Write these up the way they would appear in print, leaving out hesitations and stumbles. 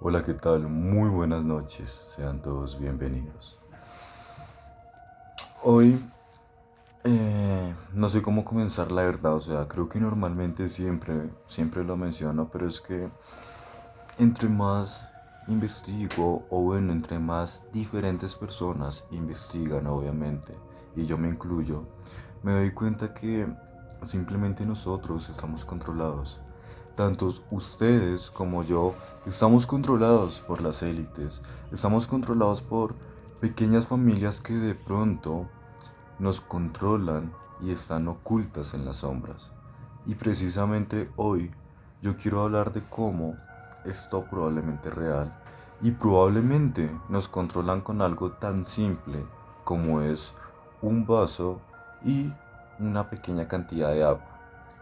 Hola, ¿qué tal? Muy buenas noches, sean todos bienvenidos. Hoy no sé cómo comenzar la verdad, o sea, creo que normalmente siempre lo menciono, pero es que entre más investigo, o bueno, entre más diferentes personas investigan, obviamente, y yo me incluyo, me doy cuenta que simplemente nosotros estamos controlados. Tanto ustedes como yo estamos controlados por las élites, estamos controlados por pequeñas familias que de pronto nos controlan y están ocultas en las sombras. Y precisamente hoy yo quiero hablar de cómo esto probablemente es real y probablemente nos controlan con algo tan simple como es un vaso y una pequeña cantidad de agua.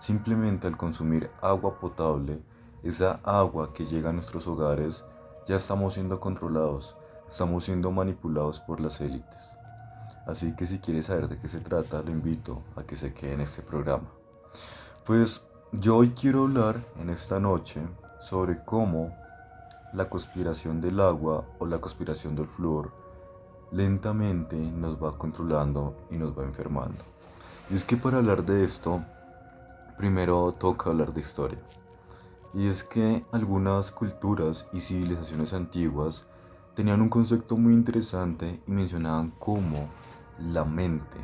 Simplemente al consumir agua potable, esa agua que llega a nuestros hogares, ya estamos siendo controlados, estamos siendo manipulados por las élites. Así que si quieres saber de qué se trata, lo invito a que se quede en este programa. Pues yo hoy quiero hablar en esta noche sobre cómo la conspiración del agua o la conspiración del flúor lentamente nos va controlando y nos va enfermando. Y es que para hablar de esto, primero toca hablar de historia. Y es que algunas culturas y civilizaciones antiguas tenían un concepto muy interesante y mencionaban cómo la mente,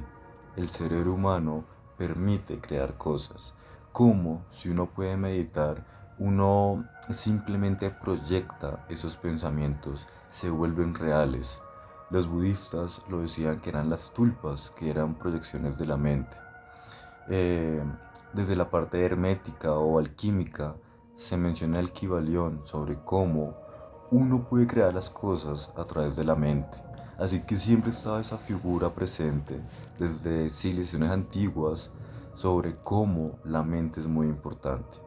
el cerebro humano, permite crear cosas. Cómo si uno puede meditar, uno simplemente proyecta esos pensamientos, se vuelven reales. Los budistas lo decían que eran las tulpas, que eran proyecciones de la mente. Eh, Desde la parte hermética o alquímica se menciona el Kybalión sobre cómo uno puede crear las cosas a través de la mente. Así que siempre estaba esa figura presente desde civilizaciones antiguas sobre cómo la mente es muy importante.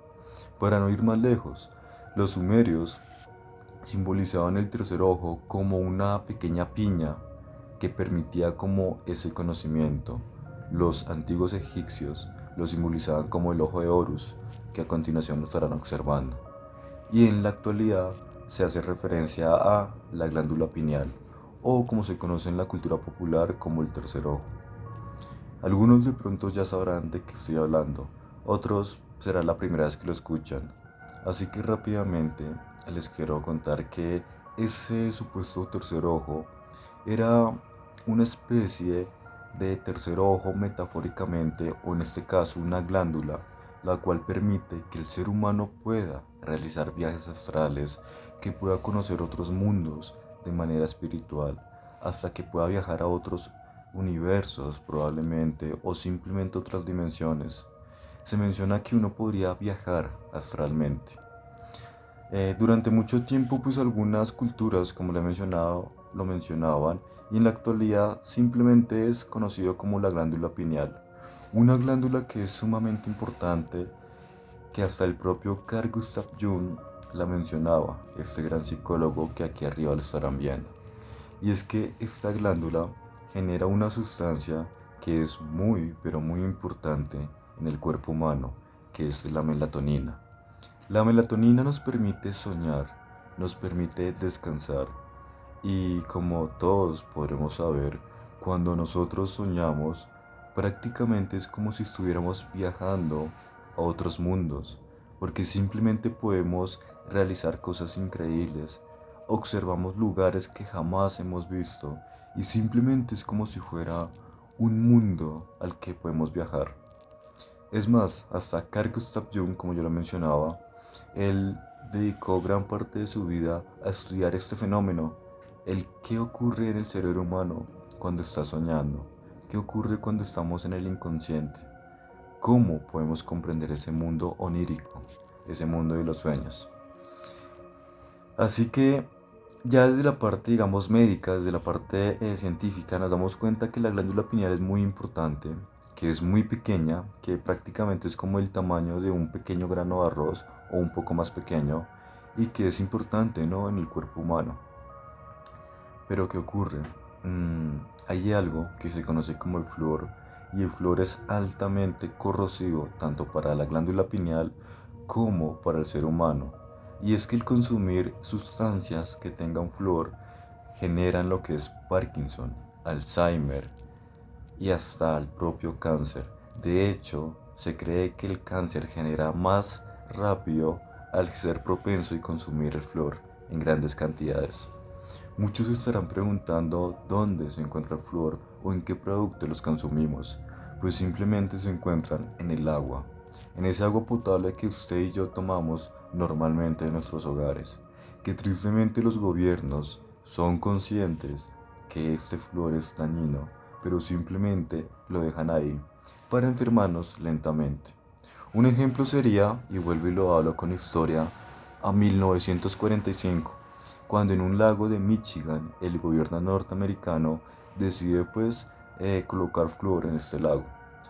Para no ir más lejos, los sumerios simbolizaban el tercer ojo como una pequeña piña que permitía como ese conocimiento. Los antiguos egipcios lo simbolizaban como el ojo de Horus, que a continuación lo estarán observando. Y en la actualidad se hace referencia a la glándula pineal, o como se conoce en la cultura popular como el tercer ojo. Algunos de pronto ya sabrán de qué estoy hablando, otros será la primera vez que lo escuchan. Así que rápidamente les quiero contar que ese supuesto tercer ojo era una especie de tercer ojo metafóricamente, o en este caso una glándula, la cual permite que el ser humano pueda realizar viajes astrales, que pueda conocer otros mundos de manera espiritual, hasta que pueda viajar a otros universos probablemente, o simplemente otras dimensiones. Se menciona que uno podría viajar astralmente. Durante mucho tiempo, pues algunas culturas, como le he mencionado, lo mencionaban, y en la actualidad simplemente es conocido como la glándula pineal, una glándula que es sumamente importante, que hasta el propio Carl Gustav Jung la mencionaba, este gran psicólogo que aquí arriba lo estarán viendo. Y es que esta glándula genera una sustancia que es muy, pero muy importante en el cuerpo humano, que es la melatonina. La melatonina nos permite soñar, nos permite descansar, y como todos podremos saber, cuando nosotros soñamos, prácticamente es como si estuviéramos viajando a otros mundos, porque simplemente podemos realizar cosas increíbles, observamos lugares que jamás hemos visto, y simplemente es como si fuera un mundo al que podemos viajar. Es más, hasta Carl Gustav Jung, como yo lo mencionaba, él dedicó gran parte de su vida a estudiar este fenómeno, el qué ocurre en el cerebro humano cuando está soñando, qué ocurre cuando estamos en el inconsciente, cómo podemos comprender ese mundo onírico, ese mundo de los sueños. Así que ya desde la parte, digamos, médica, desde la parte científica, nos damos cuenta que la glándula pineal es muy importante, que es muy pequeña, que prácticamente es como el tamaño de un pequeño grano de arroz o un poco más pequeño, y que es importante, ¿no?, en el cuerpo humano. Pero ¿qué ocurre? Hay algo que se conoce como el flúor, y el flúor es altamente corrosivo tanto para la glándula pineal como para el ser humano. Y es que el consumir sustancias que tengan flúor generan lo que es Parkinson, Alzheimer y hasta el propio cáncer. De hecho, se cree que el cáncer genera más rápido al ser propenso y consumir el flúor en grandes cantidades. Muchos estarán preguntando dónde se encuentra el flúor o en qué producto los consumimos, pues simplemente se encuentran en el agua, en ese agua potable que usted y yo tomamos normalmente en nuestros hogares, que tristemente los gobiernos son conscientes que este flúor es dañino, pero simplemente lo dejan ahí para enfermarnos lentamente. Un ejemplo sería, y vuelvo y lo hablo con historia, a 1945, cuando en un lago de Michigan el gobierno norteamericano decide colocar flúor en este lago,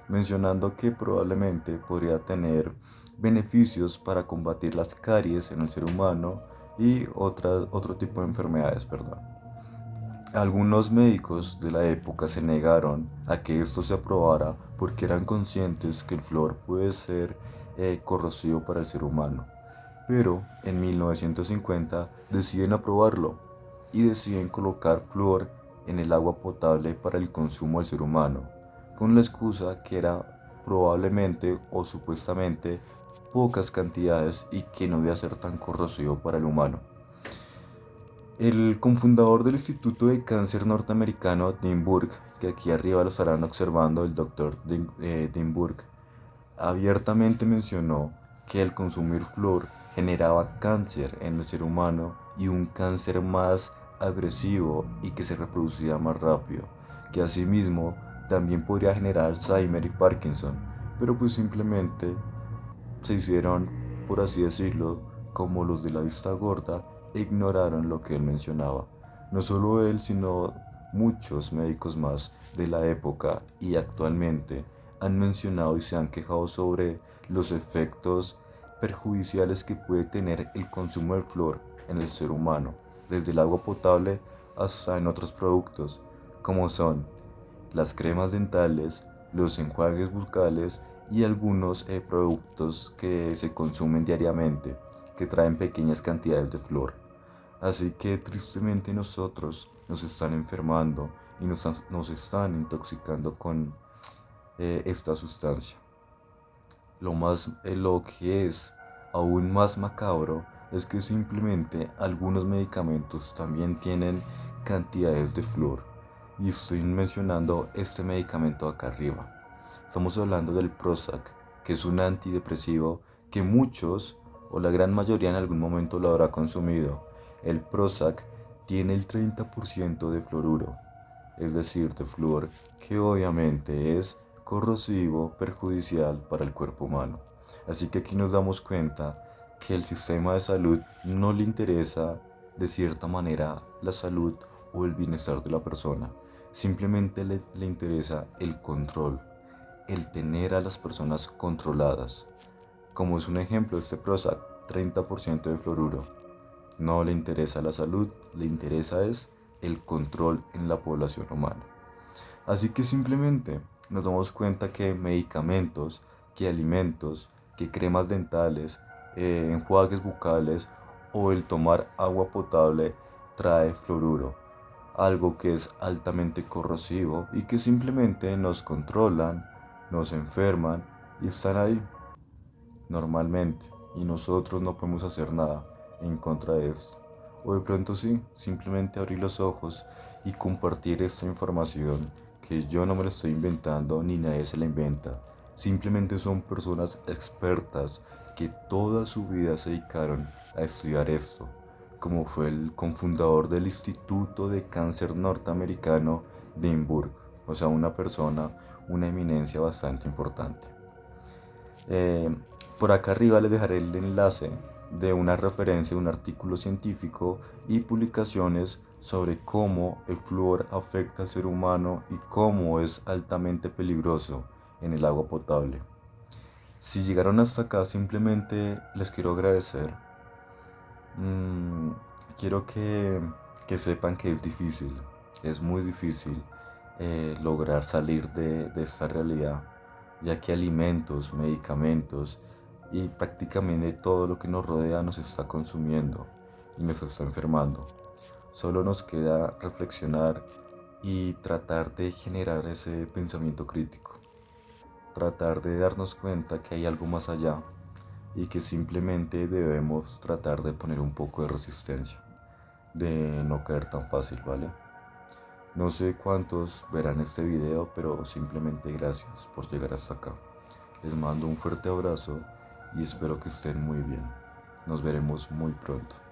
mencionando que probablemente podría tener beneficios para combatir las caries en el ser humano y otro tipo de enfermedades, perdón. Algunos médicos de la época se negaron a que esto se aprobara porque eran conscientes que el flúor puede ser corrosivo para el ser humano. Pero en 1950 deciden aprobarlo y deciden colocar flúor en el agua potable para el consumo del ser humano, con la excusa que era probablemente o supuestamente pocas cantidades y que no debía ser tan corrosivo para el humano. El cofundador del Instituto de Cáncer norteamericano, Dean Burke, que aquí arriba lo estarán observando el doctor Dean Burke, abiertamente mencionó que el consumir flúor generaba cáncer en el ser humano y un cáncer más agresivo y que se reproducía más rápido, que asimismo también podría generar Alzheimer y Parkinson, pero pues simplemente se hicieron, por así decirlo, como los de la vista gorda e ignoraron lo que él mencionaba. No solo él, sino muchos médicos más de la época y actualmente han mencionado y se han quejado sobre los efectos perjudiciales que puede tener el consumo del flúor en el ser humano, desde el agua potable hasta en otros productos, como son las cremas dentales, los enjuagues bucales y algunos productos que se consumen diariamente que traen pequeñas cantidades de flúor. Así que tristemente nosotros nos están enfermando y nos están intoxicando con esta sustancia. Lo que es aún más macabro es que simplemente algunos medicamentos también tienen cantidades de flúor. Y estoy mencionando este medicamento acá arriba. Estamos hablando del Prozac, que es un antidepresivo que muchos o la gran mayoría en algún momento lo habrá consumido. El Prozac tiene el 30% de fluoruro, es decir, de flúor, que obviamente es corrosivo, perjudicial para el cuerpo humano. Así que aquí nos damos cuenta que el sistema de salud no le interesa de cierta manera la salud o el bienestar de la persona. Simplemente le interesa el control, el tener a las personas controladas. Como es un ejemplo este Prozac, 30% de fluoruro. No le interesa la salud, le interesa es el control en la población humana. Así que simplemente nos damos cuenta que medicamentos, que alimentos, que cremas dentales, enjuagues bucales o el tomar agua potable trae fluoruro, algo que es altamente corrosivo y que simplemente nos controlan, nos enferman y están ahí normalmente y nosotros no podemos hacer nada en contra de esto. O de pronto sí, simplemente abrir los ojos y compartir esta información que yo no me la estoy inventando ni nadie se la inventa. Simplemente son personas expertas que toda su vida se dedicaron a estudiar esto, como fue el cofundador del Instituto de Cáncer norteamericano de Burke, o sea, una persona, una eminencia bastante importante. Eh, por acá arriba les dejaré el enlace de una referencia de un artículo científico y publicaciones sobre cómo el flúor afecta al ser humano y cómo es altamente peligroso en el agua potable. Si llegaron hasta acá, simplemente les quiero agradecer. Mm, quiero que sepan que es difícil, es muy difícil lograr salir de esta realidad, ya que alimentos, medicamentos y prácticamente todo lo que nos rodea nos está consumiendo y nos está enfermando. Solo nos queda reflexionar y tratar de generar ese pensamiento crítico, tratar de darnos cuenta que hay algo más allá y que simplemente debemos tratar de poner un poco de resistencia, de no caer tan fácil, ¿vale? No sé cuántos verán este video, pero simplemente gracias por llegar hasta acá. Les mando un fuerte abrazo y espero que estén muy bien. Nos veremos muy pronto.